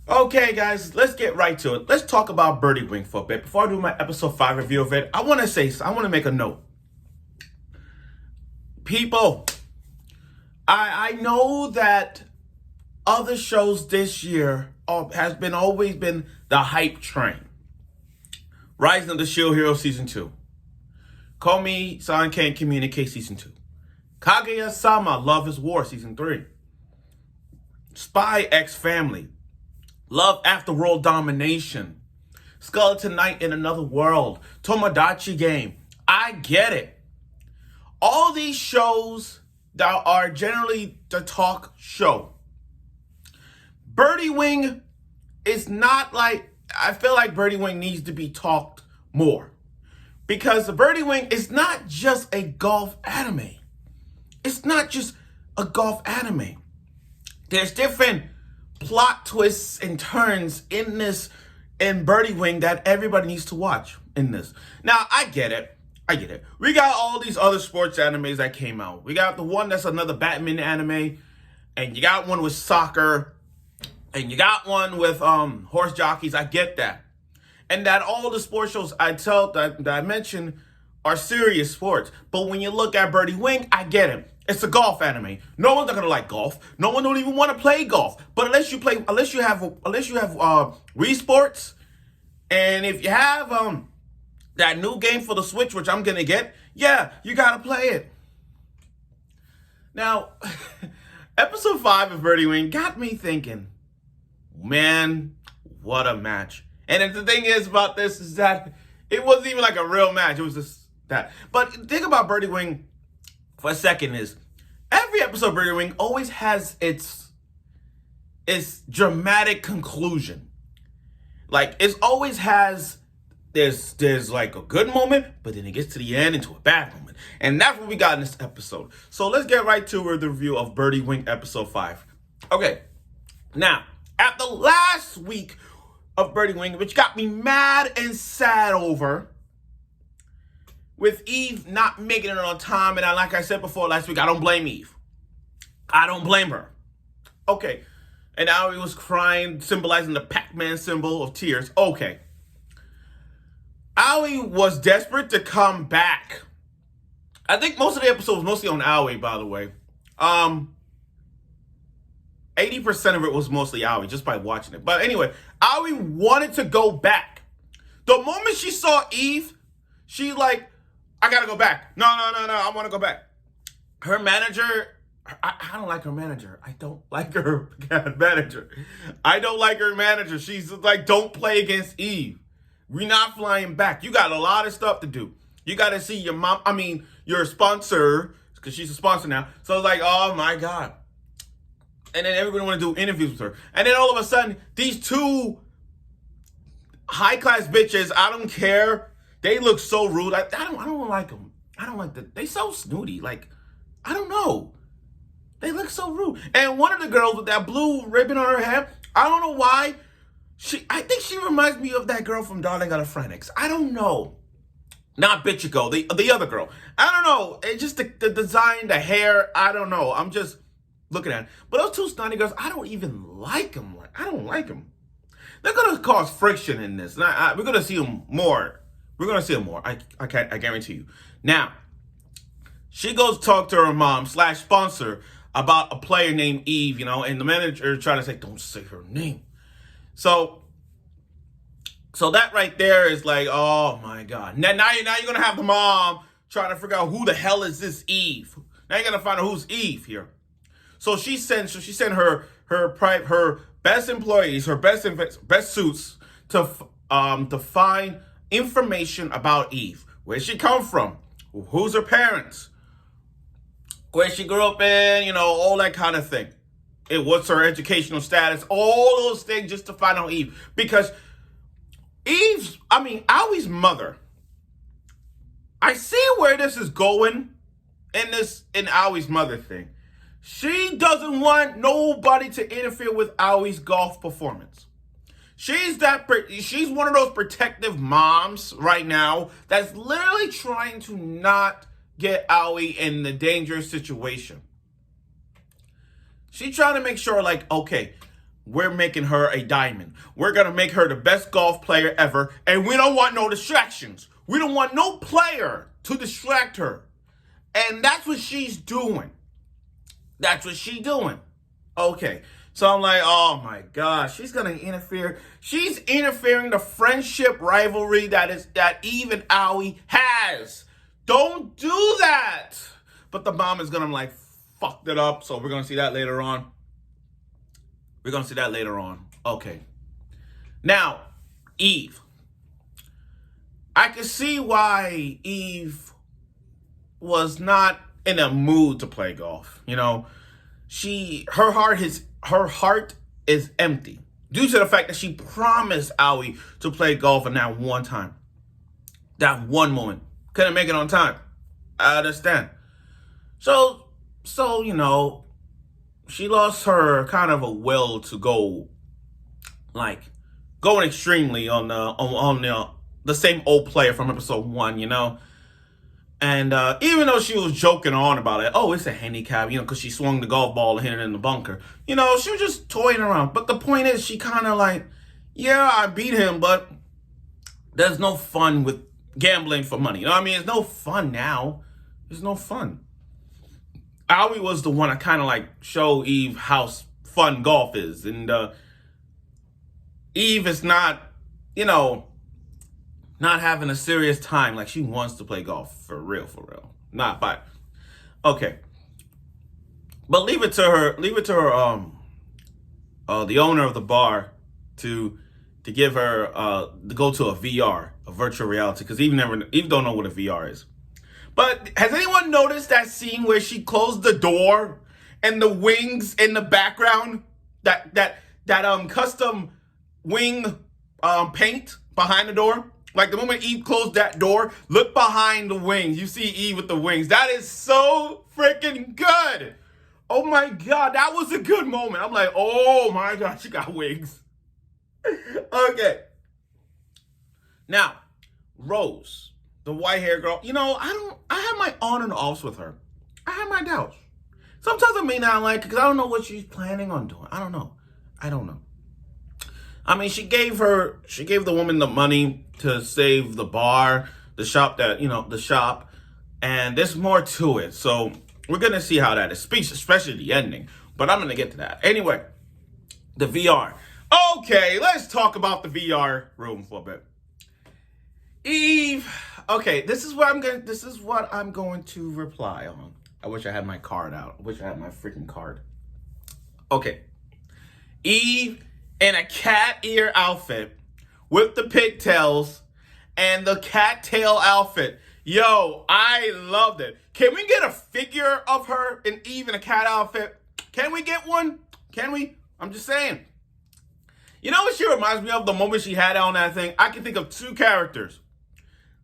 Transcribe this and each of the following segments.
Okay, guys, let's get right to it. Let's talk about Birdie Wing for a bit. Before I do my episode 5 review of it, I want to make a note. People, I know that other shows this year has been always been the hype train. Rising of the Shield Hero Season 2. Komi-san Can't Communicate Season 2. Kaguya-sama Love is War Season 3. Spy X Family. Love After World Domination. Skeleton Knight in Another World. Tomodachi Game. I get it. All these shows that are generally the talk show. Birdie Wing is not like, I feel like Birdie Wing needs to be talked more. Because the Birdie Wing is not just a golf anime. It's not just a golf anime. There's different plot twists and turns in Birdie Wing that everybody needs to watch in this. Now, I get it. We got all these other sports animes that came out. We got the one that's another badminton anime, and you got one with soccer, and you got one with horse jockeys. I get that. And that all the sports shows that I mentioned are serious sports. But when you look at Birdie Wing, I get it. It's a golf anime. No one's gonna like golf. No one don't even want to play golf. But unless you have Wii Sports, and if you have that new game for the Switch, which I'm gonna get, yeah, you gotta play it. Now, episode 5 of Birdie Wing got me thinking, man, what a match. And the thing is about this is that it wasn't even like a real match. It was just that. But the thing about Birdie Wing for a second is every episode of Birdie Wing always has its dramatic conclusion. Like, it always has, there's like a good moment, but then it gets to the end into a bad moment. And that's what we got in this episode. So let's get right to the review of Birdie Wing episode 5. Okay, now, after last week of Birdie Wing, which got me mad and sad over, with Eve not making it on time, and like I said before last week, I don't blame Eve. I don't blame her. Okay, and Aoi was crying, symbolizing the Pac-Man symbol of tears. Okay. Aoi was desperate to come back. I think most of the episode was mostly on Aoi, by the way. 80% of it was mostly Aoi, just by watching it. But anyway, Aoi wanted to go back. The moment she saw Eve, she like, I gotta go back. No, I want to go back. Her manager, I don't like her manager. I don't like her manager. I don't like her manager. She's like, don't play against Eve. We're not flying back. You got a lot of stuff to do. You got to see your mom, your sponsor, because she's a sponsor now. So it's like, oh my God. And then everybody want to do interviews with her. And then all of a sudden, these two high-class bitches, I don't care. They look so rude. I don't like them. I don't like they so snooty. Like, I don't know. They look so rude. And one of the girls with that blue ribbon on her head, I don't know why. I think she reminds me of that girl from Darling in the Franxx. I don't know. Not Bichigo, the other girl. I don't know. It's just the design, the hair. I don't know. I'm just looking at it. But those two snotty girls, I don't even like them. I don't like them. They're going to cause friction in this. And we're going to see them more. We're going to see them more. I guarantee you. Now, she goes talk to her mom / sponsor about a player named Eve, and the manager trying to say, don't say her name. So that right there is like, oh my God. Now you're going to have the mom trying to figure out who the hell is this Eve. Now you're going to find out who's Eve here. So she sent her best employees, her best suits to find information about Eve. Where she come from? Who's her parents? Where she grew up in? All that kind of thing. What's her educational status? All those things just to find out Eve. Because Aoi's mother, I see where this is going in Aoi's mother thing. She doesn't want nobody to interfere with Aoi's golf performance. She's one of those protective moms right now that's literally trying to not get Aoi in the dangerous situation. She's trying to make sure, like, okay, we're making her a diamond. We're going to make her the best golf player ever. And we don't want no distractions. We don't want no player to distract her. And that's what she's doing. That's what she's doing. Okay. So I'm like, oh my gosh, she's going to interfere. She's interfering the friendship rivalry that Eve and AOI has. Don't do that. But the mom is going to like fucked it up. So we're going to see that later on. We're going to see that later on. Okay. Now, Eve. I can see why Eve was not in a mood to play golf. You know, her heart is empty due to the fact that she promised AOI to play golf in that one time. That one moment. Couldn't make it on time. I understand. So, you know, she lost her kind of a will to go, like, going extremely on the same old player from episode 1, you know? And even though she was joking on about it, oh, it's a handicap, you know, because she swung the golf ball and hit it in the bunker. You know, she was just toying around. But the point is, she kind of like, yeah, I beat him, but there's no fun with gambling for money. You know what I mean? It's no fun now. There's no fun. AOI was the one that kind of like showed Eve how fun golf is. And Eve is not, you know, not having a serious time. Like, she wants to play golf for real, for real. Not by. Okay. But leave it to her, the owner of the bar to give her, to go to a VR, a virtual reality, because Eve don't know what a VR is. But has anyone noticed that scene where she closed the door and the wings in the background, that custom wing paint behind the door? Like, the moment Eve closed that door, look behind the wings. You see Eve with the wings. That is so freaking good. Oh my God, that was a good moment. I'm like, oh my God, she got wings. Okay. Now, Rose, the white-haired girl, you know, I have my on and offs with her. I have my doubts. Sometimes I may not like it because I don't know what she's planning on doing. I don't know. I mean, she gave the woman the money to save the bar, the shop, and there's more to it. So we're going to see how that is, especially the ending. But I'm going to get to that. Anyway, the VR. Okay, let's talk about the VR room for a bit. Eve. Okay, this is what I'm going to reply on. I wish I had my card out. I wish I had my freaking card. Okay. Eve in a cat ear outfit with the pigtails and the cattail outfit. Yo, I loved it. Can we get a figure of her and Eve in a cat outfit? Can we get one? Can we? I'm just saying. You know what she reminds me of? The moment she had on that thing. I can think of two characters.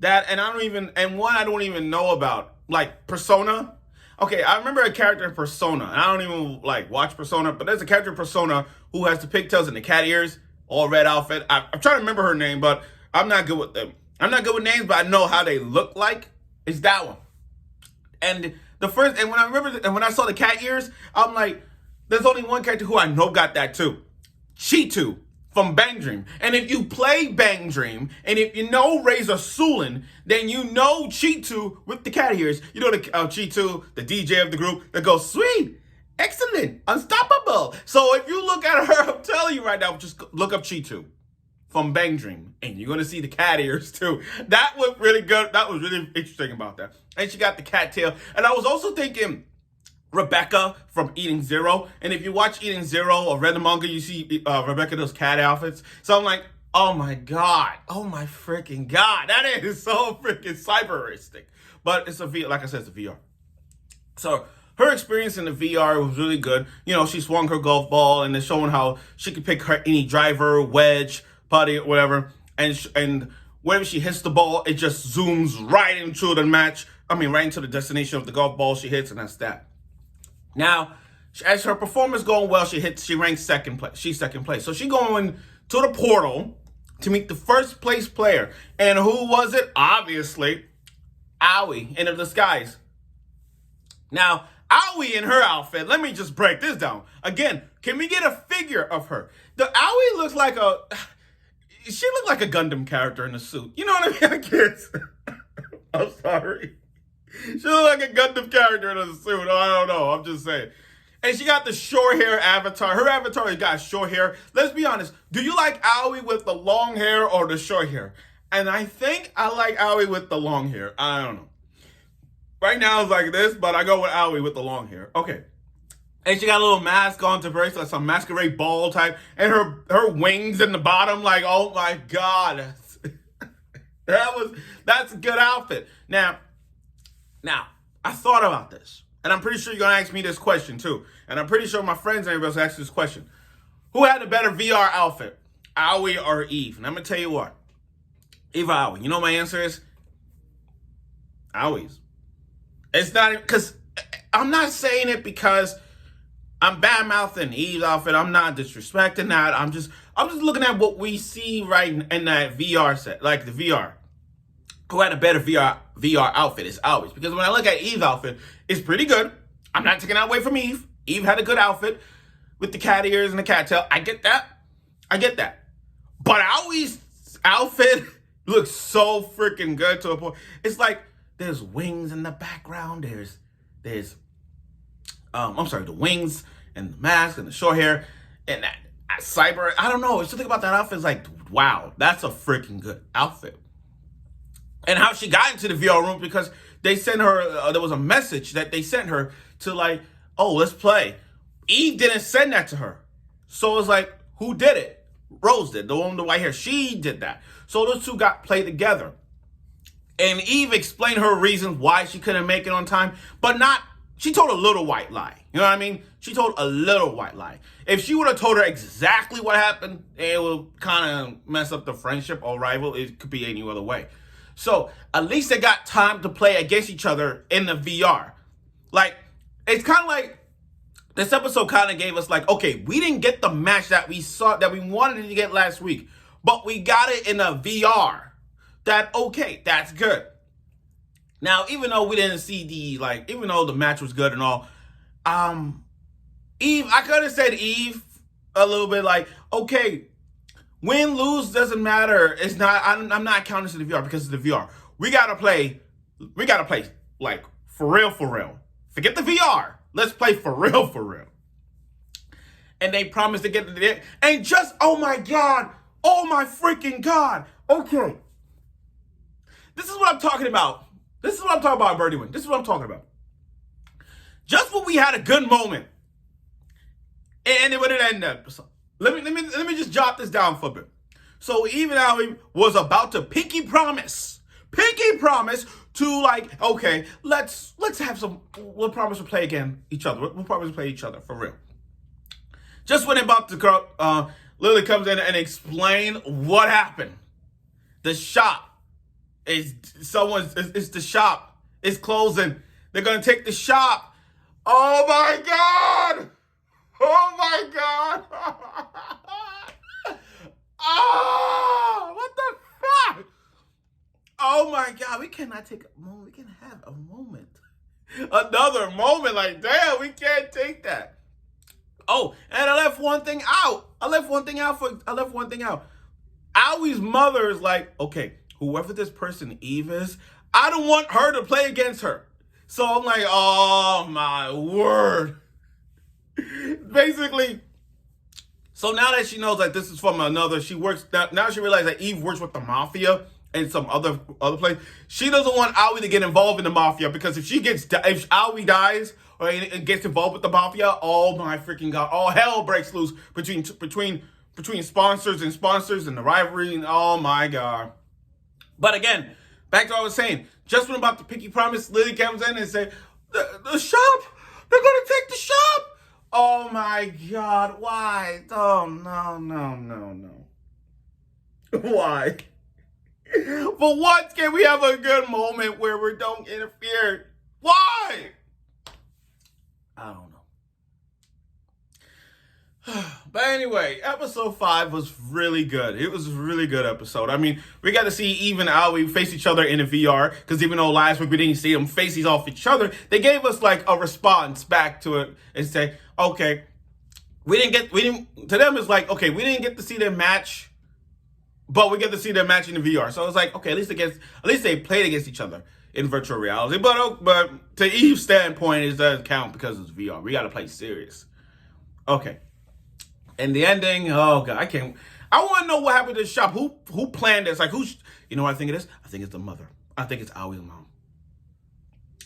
One I don't even know about. Like Persona. Okay, I remember a character in Persona, and I don't even like watch Persona, but there's a character in Persona who has the pigtails and the cat ears, all red outfit. I'm trying to remember her name, but I'm not good with them. I'm not good with names, but I know how they look like. It's that one. And when I saw the cat ears, I'm like, there's only one character who I know got that too. Chitu from Bang Dream. And if you play Bang Dream, and if you know Razor Sulin, then you know Chitu with the cat ears. You know the Chitu, the DJ of the group, that goes, sweet, excellent, unstoppable. So if you look at her, I'm telling you right now, just look up Chitu from Bang Dream, and you're going to see the cat ears too. That was really good. That was really interesting about that. And she got the cat tail. And I was also thinking Rebecca from Eating Zero. And if you watch Eating Zero or read the manga, you see Rebecca those cat outfits. So I'm like, oh my God. Oh my freaking God. That is so freaking cyberistic. But it's a VR, like I said, it's a VR. So her experience in the VR was really good. You know, she swung her golf ball and they're showing how she could pick her any driver, wedge, putty, whatever. And whenever she hits the ball, it just zooms right into the match. Right into the destination of the golf ball she hits, and that's that. Now, as her performance going well, she ranks second place. She's second place. So she going to the portal to meet the first place player. And who was it? Obviously, AOI in the disguise. Now, Aoi in her outfit, let me just break this down. Again, can we get a figure of her? The Aoi looks like she looked like a Gundam character in a suit. You know what I mean? I can't. I'm sorry. She looked like a Gundam character in a suit. I don't know. I'm just saying. And she got the short hair avatar. Her avatar got short hair. Let's be honest. Do you like Aoi with the long hair or the short hair? And I think I like Aoi with the long hair. I don't know. Right now it's like this, but I go with Aoi with the long hair. Okay. And she got a little mask on to brace, like some masquerade ball type. And her wings in the bottom, like, oh my God. That's a good outfit. Now, I thought about this. And I'm pretty sure you're going to ask me this question too. And I'm pretty sure my friends and everybody else asked this question. Who had a better VR outfit? Aoi or Eve? And I'm going to tell you what. Eve or Aoi? You know what my answer is? Aoi's. It's not, because I'm not saying it because I'm bad-mouthing Eve's outfit. I'm not disrespecting that. I'm just looking at what we see right in that VR set, like the VR. Who had a better VR outfit is Aoi's. Because when I look at Eve's outfit, it's pretty good. I'm not taking that away from Eve. Eve had a good outfit with the cat ears and the cat tail. I get that. But Aoi's outfit looks so freaking good to a point. It's like there's wings in the background. There's the wings and the mask and the short hair and that cyber. I don't know. Something about that outfit is like, wow, that's a freaking good outfit. And how she got into the VR room, because they sent her, there was a message that they sent her to like, oh, let's play. Eve didn't send that to her. So it's like, who did it? Rose did, the one with the white hair. She did that. So those two got played together. And Eve explained her reasons why she couldn't make it on time, but she told a little white lie. You know what I mean? She told a little white lie. If she would have told her exactly what happened, it would kind of mess up the friendship or rival. It could be any other way. So at least they got time to play against each other in the VR. Like, it's kind of like this episode kind of gave us like, okay, we didn't get the match that we saw, that we wanted to get last week, but we got it in a VR. That's good. Now, even though we didn't see even though the match was good and all, Eve, I could have said Eve a little bit like, okay, win, lose, doesn't matter. It's not, I'm not counting to the VR because it's the VR. We gotta play like for real. Forget the VR. Let's play for real. And they promised to get to the end. And just, oh my freaking God. Okay. This is what I'm talking about. Birdie win. This is what I'm talking about. Just when we had a good moment, and it would have ended up. Let me just jot this down for a bit. So even Aoi was about to pinky promise to like, okay, let's have some. We'll promise to play again each other. We'll promise to play each other for real. Just when about to Lily comes in and explain what happened. The shop. It's the shop. It's closing. They're going to take the shop. Oh my God. Oh, what the fuck? Oh my God. We cannot take a moment. We can have a moment. Another moment. Like, damn, we can't take that. Oh, and I left one thing out. Aoi's mother is like, okay, whoever this person Eve is, I don't want her to play against her. So I'm like, oh my word. Basically, so now that she knows that this is from another, now she realizes that Eve works with the mafia and some other place. She doesn't want Aoi to get involved in the mafia, because if Aoi dies or gets involved with the mafia, oh my freaking God, all hell breaks loose between sponsors and the rivalry, and oh my God. But again, back to what I was saying, just when I'm about to pinky promise, Lily comes in and say, the shop, they're going to take the shop. Oh my God, why? Oh, no. Why? For once, can we have a good moment where we don't interfere? Why? I don't know. But anyway, episode 5 was really good. It was a really good episode. I mean, we got to see Eve and AOI face each other in a VR, because even though last week we didn't see them face off each other, they gave us like a response back to it and say, okay, to them it's like, okay, we didn't get to see their match, but we get to see their match in the VR. So it's like, okay, at least they played against each other in virtual reality. But to Eve's standpoint, it doesn't count because it's VR. We got to play serious. Okay. And the ending, oh God, I want to know what happened to the shop. Who planned this? Like, you know what I think it is? I think it's the mother. I think it's AOI's mom.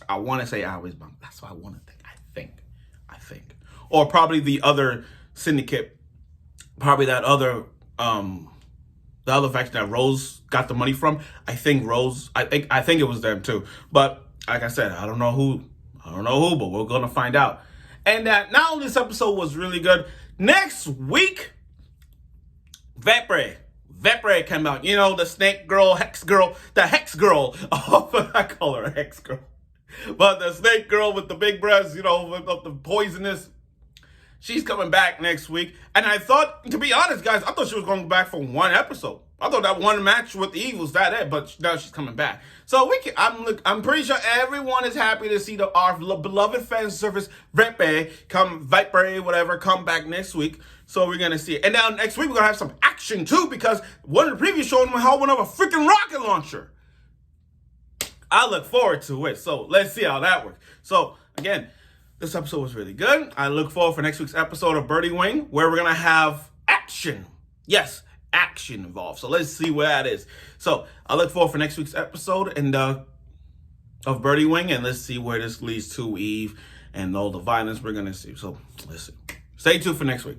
I want to say AOI's mom. That's what I want to think. I think. Or probably the other syndicate. Probably that other, the other faction that Rose got the money from. I think it was them too. But like I said, I don't know who, but we're going to find out. And that not only this episode was really good, next week, Birdie came out. You know, the snake girl, the hex girl. Oh, I call her a hex girl. But the snake girl with the big breasts, you know, with the poisonous. She's coming back next week. And I thought, to be honest, guys, I thought she was going back for one episode. I thought that one match with Eve was it, but now she's coming back. So I'm pretty sure everyone is happy to see our beloved fan service Birdie come back next week. So we're gonna see it. And now next week we're gonna have some action too, because one of the previews showed them how one of a freaking rocket launcher. I look forward to it. So let's see how that works. So again, this episode was really good. I look forward for next week's episode of Birdie Wing, where we're gonna have action. Yes, action involved. So let's see where that is. So I look forward for next week's episode of Birdie Wing, and let's see where this leads to Eve and all the violence we're gonna see. So listen, stay tuned for next week.